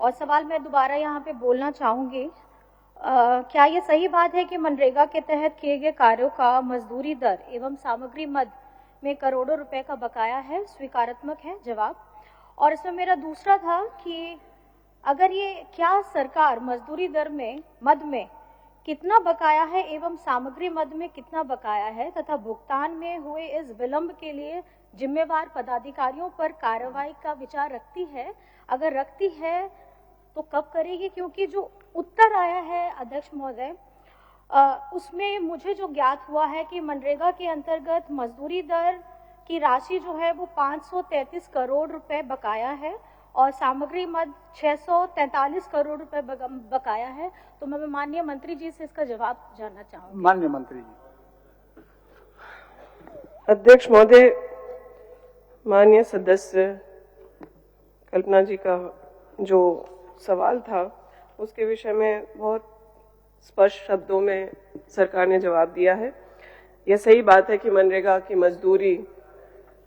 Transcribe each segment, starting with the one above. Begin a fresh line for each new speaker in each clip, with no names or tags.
और सवाल मैं दोबारा यहाँ पे बोलना चाहूँगी, क्या ये सही बात है कि मनरेगा के तहत किए गए कार्यों का मजदूरी दर एवं सामग्री मद में करोड़ों रुपए का बकाया है? स्वीकारात्मक है जवाब। और इसमें मेरा दूसरा था कि अगर ये क्या सरकार मजदूरी दर में मद में कितना बकाया है एवं सामग्री मद में कितना बकाया है तथा भुगतान में हुए इस विलंब के लिए जिम्मेवार पदाधिकारियों पर कार्रवाई का विचार रखती है? अगर रखती है तो कब करेगी? क्योंकि जो उत्तर आया है अध्यक्ष महोदय, उसमें मुझे जो ज्ञात हुआ है कि मनरेगा के अंतर्गत मजदूरी दर की राशि जो है वो 533 करोड़ रुपए बकाया है और सामग्री मद 643 करोड़ रुपए बकाया है। तो मैं माननीय मंत्री जी से इसका जवाब जानना चाहूंगी।
माननीय मंत्री जी।
अध्यक्ष महोदय, माननीय सदस्य कल्पना जी का जो सवाल था उसके विषय में बहुत स्पष्ट शब्दों में सरकार ने जवाब दिया है। यह सही बात है कि मनरेगा की मजदूरी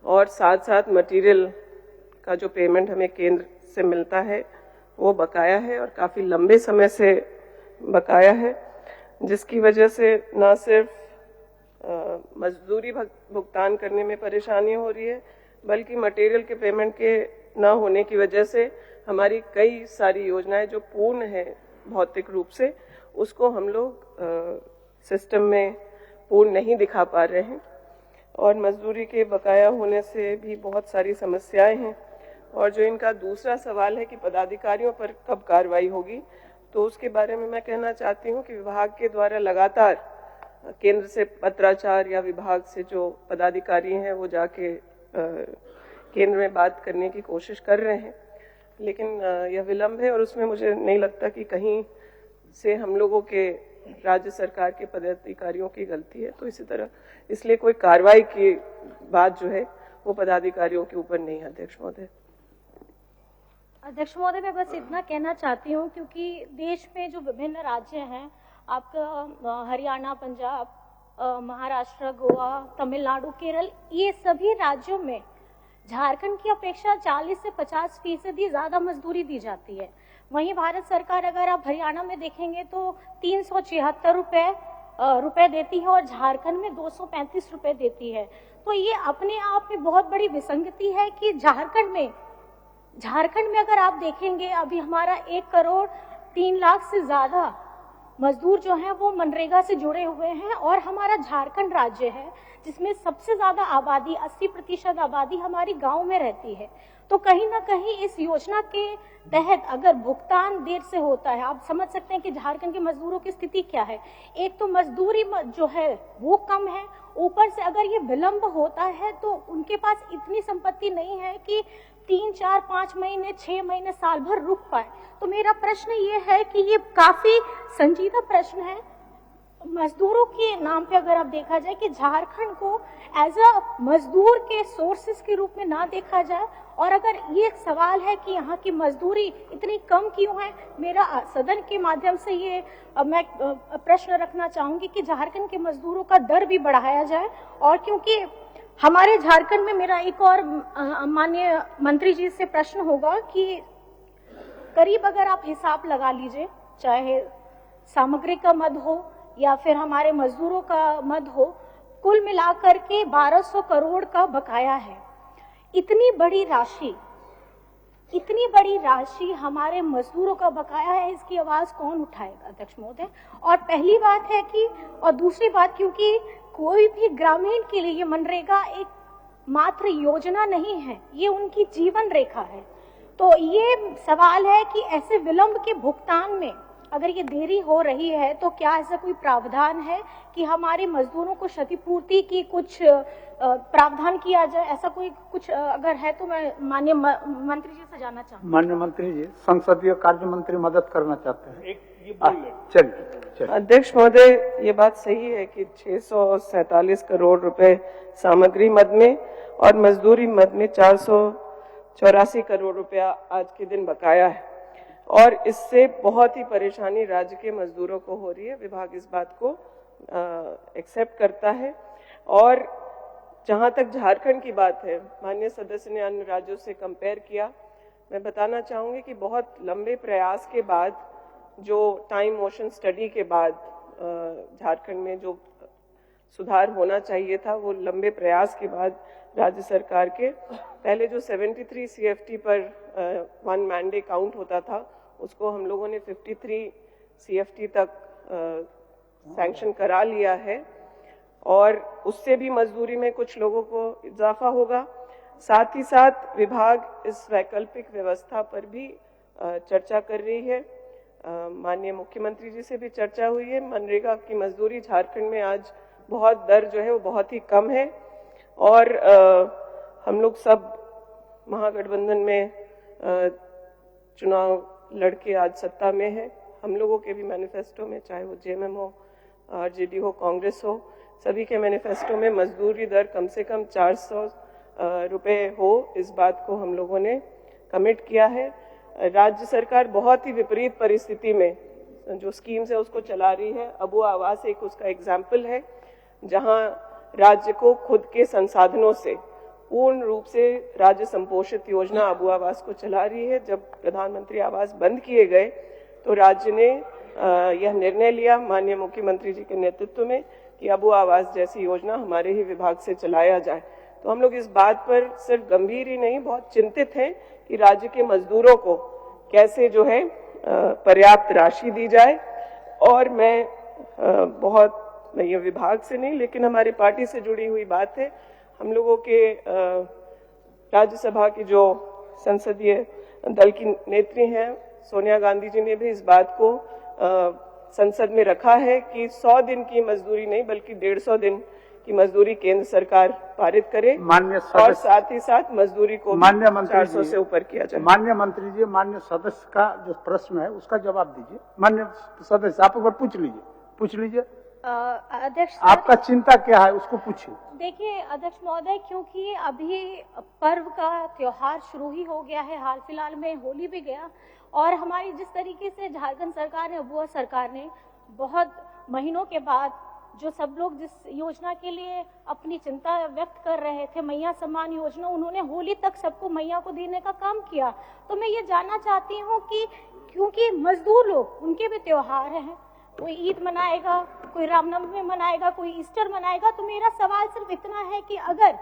और साथ साथ मटेरियल का जो पेमेंट हमें केंद्र से मिलता है वो बकाया है और काफ़ी लंबे समय से बकाया है, जिसकी वजह से न सिर्फ मजदूरी भुगतान करने में परेशानी हो रही है बल्कि मटेरियल के पेमेंट के न होने की वजह से हमारी कई सारी योजनाएं जो पूर्ण है भौतिक रूप से उसको हम लोग सिस्टम में पूर्ण नहीं दिखा पा रहे हैं और मजदूरी के बकाया होने से भी बहुत सारी समस्याएं हैं। और जो इनका दूसरा सवाल है कि पदाधिकारियों पर कब कार्रवाई होगी, तो उसके बारे में मैं कहना चाहती हूं कि विभाग के द्वारा लगातार केंद्र से पत्राचार या विभाग से जो पदाधिकारी हैं वो जाके केंद्र में बात करने की कोशिश कर रहे हैं, लेकिन यह विलंब है और उसमें मुझे नहीं लगता कि कहीं से हम लोगों के राज्य सरकार के पदाधिकारियों की गलती है। तो इसी तरह इसलिए कोई कार्रवाई की बात जो है वो पदाधिकारियों के ऊपर नहीं है। अध्यक्ष महोदय।
अध्यक्ष महोदय, मैं बस इतना कहना चाहती हूँ क्योंकि देश में जो विभिन्न राज्य हैं, आपका हरियाणा, पंजाब, महाराष्ट्र, गोवा, तमिलनाडु, केरल, ये सभी राज्यों में झारखंड की अपेक्षा 40 से 50% ज्यादा मजदूरी दी जाती है। वहीं भारत सरकार अगर आप हरियाणा में देखेंगे तो 376 रुपए देती है और झारखंड में 235 रुपए देती है। तो ये अपने आप में बहुत बड़ी विसंगति है कि झारखंड में अगर आप देखेंगे अभी हमारा 1 करोड़ 3 लाख से ज्यादा मजदूर जो हैं वो मनरेगा से जुड़े हुए हैं और हमारा झारखंड राज्य है जिसमें सबसे ज्यादा आबादी 80% आबादी हमारी गांव में रहती है। तो कहीं ना कहीं इस योजना के तहत अगर भुगतान देर से होता है, आप समझ सकते हैं कि झारखंड के मजदूरों की स्थिति क्या है। एक तो मजदूरी जो है वो कम है, ऊपर से अगर ये विलंब होता है तो उनके पास इतनी संपत्ति नहीं है कि 3, 4, 5 महीने, 6 महीने, साल भर रुक पाए। तो मेरा प्रश्न ये है कि ये काफी संजीदा प्रश्न है मजदूरों के नाम पे। अगर आप देखा जाए कि झारखंड को एज अ मजदूर के सोर्सेस के रूप में ना देखा जाए, और अगर ये सवाल है कि यहाँ की मजदूरी इतनी कम क्यों है, मेरा सदन के माध्यम से ये मैं प्रश्न रखना चाहूंगी कि झारखंड के मजदूरों का दर भी बढ़ाया जाए। और क्योंकि हमारे झारखंड में मेरा एक और माननीय मंत्री जी से प्रश्न होगा कि करीब अगर आप हिसाब लगा लीजिए, चाहे सामग्री का मद हो या फिर हमारे मजदूरों का मद हो, कुल मिलाकर के 1200 करोड़ का बकाया है। इतनी बड़ी राशि हमारे मजदूरों का बकाया है, इसकी आवाज कौन उठाएगा अध्यक्ष महोदय? और पहली बात है कि, और दूसरी बात, क्योंकि कोई भी ग्रामीण के लिए ये मनरेगा एक मात्र योजना नहीं है, ये उनकी जीवन रेखा है। तो ये सवाल है कि ऐसे विलंब के भुगतान में अगर ये देरी हो रही है तो क्या ऐसा कोई प्रावधान है कि हमारे मजदूरों को क्षतिपूर्ति की कुछ प्रावधान किया जाए? ऐसा कोई कुछ अगर है तो मैं माननीय मंत्री जी से जानना चाहूंगी।
माननीय मंत्री जी, संसदीय कार्य मंत्री मदद करना चाहते हैं। चलिए।
अध्यक्ष महोदय, ये बात सही है कि 647 करोड़ रुपए सामग्री मद में और मजदूरी मद में 484 करोड़ रुपया आज के दिन बकाया है और इससे बहुत ही परेशानी राज्य के मजदूरों को हो रही है। विभाग इस बात को एक्सेप्ट करता है। और जहां तक झारखंड की बात है, माननीय सदस्य ने अन्य राज्यों से कंपेयर किया, मैं बताना चाहूँगी कि बहुत लंबे प्रयास के बाद, जो टाइम मोशन स्टडी के बाद झारखंड में जो सुधार होना चाहिए था, वो लंबे प्रयास के बाद राज्य सरकार के पहले जो 73 CFT पर वन मैन डे काउंट होता था, उसको हम लोगों ने 53 CFT तक सैंक्शन करा लिया है, और उससे भी मजदूरी में कुछ लोगों को इजाफा होगा। साथ ही साथ विभाग इस वैकल्पिक व्यवस्था पर भी चर्चा कर रही है। माननीय मुख्यमंत्री जी से भी चर्चा हुई है। मनरेगा की मजदूरी झारखंड में आज बहुत दर जो है वो बहुत ही कम है, और हम लोग सब महागठबंधन में चुनाव लड़के आज सत्ता में है। हम लोगों के भी मैनिफेस्टो में, चाहे वो JMM हो, RJD हो, कांग्रेस हो, सभी के मैनिफेस्टो में मजदूरी दर कम से कम 400 रुपए हो, इस बात को हम लोगों ने कमिट किया है। राज्य सरकार बहुत ही विपरीत परिस्थिति में जो स्कीम्स है उसको चला रही है। अबू आवास एक उसका एग्जाम्पल है, जहां राज्य को खुद के संसाधनों से पूर्ण रूप से राज्य संपोषित योजना अबू आवास को चला रही है। जब प्रधानमंत्री आवास बंद किए गए तो राज्य ने यह निर्णय लिया माननीय मुख्यमंत्री जी के नेतृत्व में कि अबू आवास जैसी योजना हमारे ही विभाग से चलाया जाए। तो हम लोग इस बात पर सिर्फ गंभीर ही नहीं, बहुत चिंतित हैं कि राज्य के मजदूरों को कैसे जो है पर्याप्त राशि दी जाए। और मैं ये विभाग से नहीं, लेकिन हमारी पार्टी से जुड़ी हुई बात है। हम लोगों के राज्यसभा की जो संसदीय दल की नेत्री हैं सोनिया गांधी जी ने भी इस बात को संसद में रखा है कि 100 दिन की मजदूरी नहीं बल्कि 150 दिन की मजदूरी केंद्र सरकार पारित करे, और साथ ही साथ मजदूरी को 400 से ऊपर किया जाए।
माननीय मंत्री जी, माननीय सदस्य का जो प्रश्न है उसका जवाब दीजिए। माननीय सदस्य, आप एक बार पूछ लीजिए।
अध्यक्ष,
आपका चिंता क्या है उसको पूछिए।
देखिए अध्यक्ष महोदय, क्योंकि अभी पर्व का त्योहार शुरू ही हो गया है, हाल फिलहाल में होली भी गया, और हमारी जिस तरीके से झारखंड सरकार ने, अबुआ सरकार ने बहुत महीनों के बाद जो सब लोग जिस योजना के लिए अपनी चिंता व्यक्त कर रहे थे, मैया सम्मान योजना, उन्होंने होली तक सबको मैया को देने का काम किया। तो मैं ये जानना चाहती हूँ कि क्योंकि मजदूर लोग, उनके भी त्योहार हैं, कोई ईद मनाएगा, कोई रामनवमी मनाएगा, कोई ईस्टर मनाएगा। तो मेरा सवाल सिर्फ इतना है कि अगर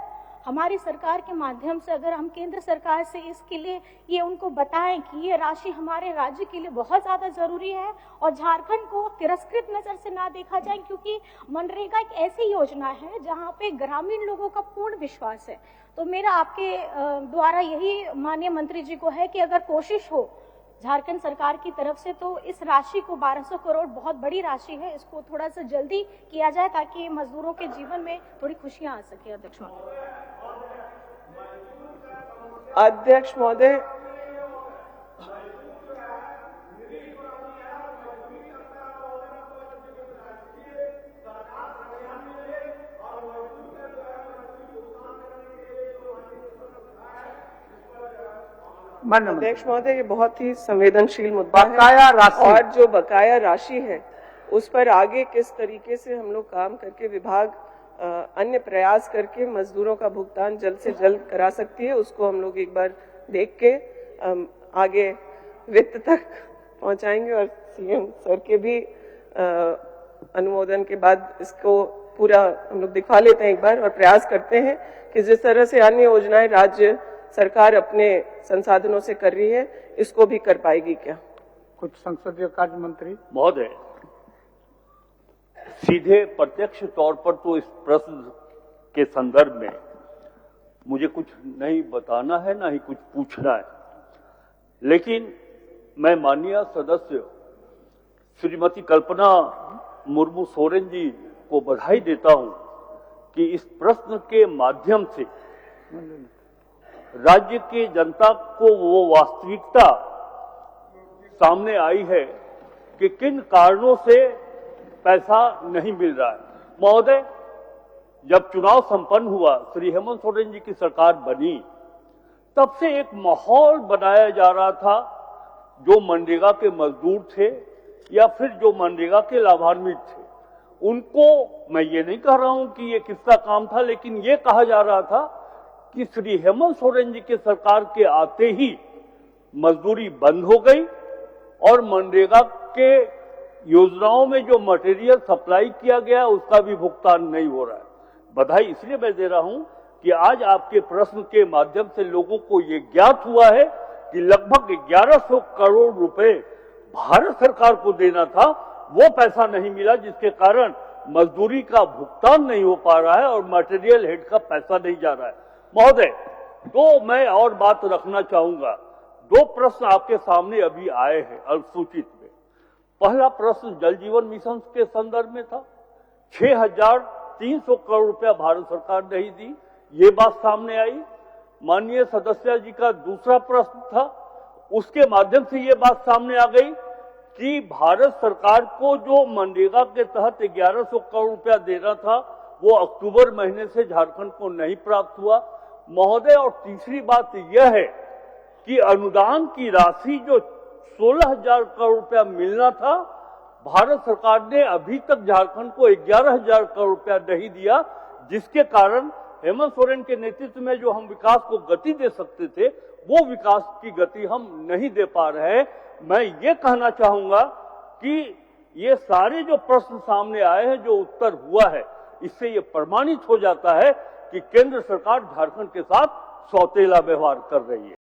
हमारी सरकार के माध्यम से अगर हम केंद्र सरकार से इसके लिए ये उनको बताएं कि ये राशि हमारे राज्य के लिए बहुत ज़्यादा ज़रूरी है और झारखंड को तिरस्कृत नज़र से ना देखा जाए, क्योंकि मनरेगा एक ऐसी योजना है जहाँ पे ग्रामीण लोगों का पूर्ण विश्वास है। तो मेरा आपके द्वारा यही माननीय मंत्री जी को है कि अगर कोशिश हो झारखंड सरकार की तरफ से तो इस राशि को 1200 करोड़ बहुत बड़ी राशि है, इसको थोड़ा सा जल्दी किया जाए ताकि मजदूरों के जीवन में थोड़ी खुशियां आ सके।
अध्यक्ष महोदय, अध्यक्ष महोदय, ये बहुत ही संवेदनशील मुद्दा है, और जो बकाया राशि है उस पर आगे किस तरीके से हम लोग काम करके विभाग अन्य प्रयास करके मजदूरों का भुगतान जल्द से जल्द करा सकती है, उसको हम लोग एक बार देख के आगे वित्त तक पहुंचाएंगे, और CM सर के भी अनुमोदन के बाद इसको पूरा हम लोग दिखा लेते हैं एक बार, और प्रयास करते हैं कि जिस तरह से अन्य योजनाएं राज्य सरकार अपने संसाधनों से कर रही है, इसको भी कर पाएगी क्या?
कुछ संसदीय कार्य मंत्री
महोदय, सीधे प्रत्यक्ष तौर पर तो इस प्रश्न के संदर्भ में मुझे कुछ नहीं बताना है, ना ही कुछ पूछना है, लेकिन मैं माननीय सदस्य श्रीमती कल्पना मुर्मू सोरेन जी को बधाई देता हूं कि इस प्रश्न के माध्यम से राज्य की जनता को वो वास्तविकता सामने आई है कि किन कारणों से पैसा नहीं मिल रहा है। महोदय, जब चुनाव संपन्न हुआ, श्री हेमंत सोरेन जी की सरकार बनी, तब से एक माहौल बनाया जा रहा था, जो मनरेगा के मजदूर थे या फिर जो मनरेगा के लाभान्वित थे, उनको, मैं ये नहीं कह रहा हूं कि ये किसका काम था, लेकिन ये कहा जा रहा था कि श्री हेमंत सोरेन जी के सरकार के आते ही मजदूरी बंद हो गई और मनरेगा के योजनाओं में जो मटेरियल सप्लाई किया गया उसका भी भुगतान नहीं हो रहा है। बधाई इसलिए मैं दे रहा हूं कि आज आपके प्रश्न के माध्यम से लोगों को ये ज्ञात हुआ है कि लगभग 1100 करोड़ रुपए भारत सरकार को देना था, वो पैसा नहीं मिला, जिसके कारण मजदूरी का भुगतान नहीं हो पा रहा है और मटेरियल हेड का पैसा नहीं जा रहा है। महोदय, दो मैं और बात रखना चाहूंगा। दो प्रश्न आपके सामने अभी आए हैं अल्पसूचित में। पहला प्रश्न जल जीवन मिशन के संदर्भ में था। 6,300 करोड़ रुपया भारत सरकार नहीं दी, ये बात सामने आई। माननीय सदस्य जी का दूसरा प्रश्न था, उसके माध्यम से ये बात सामने आ गई कि भारत सरकार को जो मनरेगा के तहत 1100 करोड़ रुपया देना था वो अक्टूबर महीने से झारखंड को नहीं प्राप्त हुआ। महोदय, और तीसरी बात यह है कि अनुदान की राशि जो 16,000 करोड़ रुपया मिलना था, भारत सरकार ने अभी तक झारखंड को 11,000 करोड़ रुपया नहीं दिया, जिसके कारण हेमंत सोरेन के नेतृत्व में जो हम विकास को गति दे सकते थे वो विकास की गति हम नहीं दे पा रहे हैं। मैं ये कहना चाहूंगा कि ये सारे जो प्रश्न सामने आए हैं, जो उत्तर हुआ है, इससे ये प्रमाणित हो जाता है कि केंद्र सरकार झारखंड के साथ सौतेला व्यवहार कर रही है।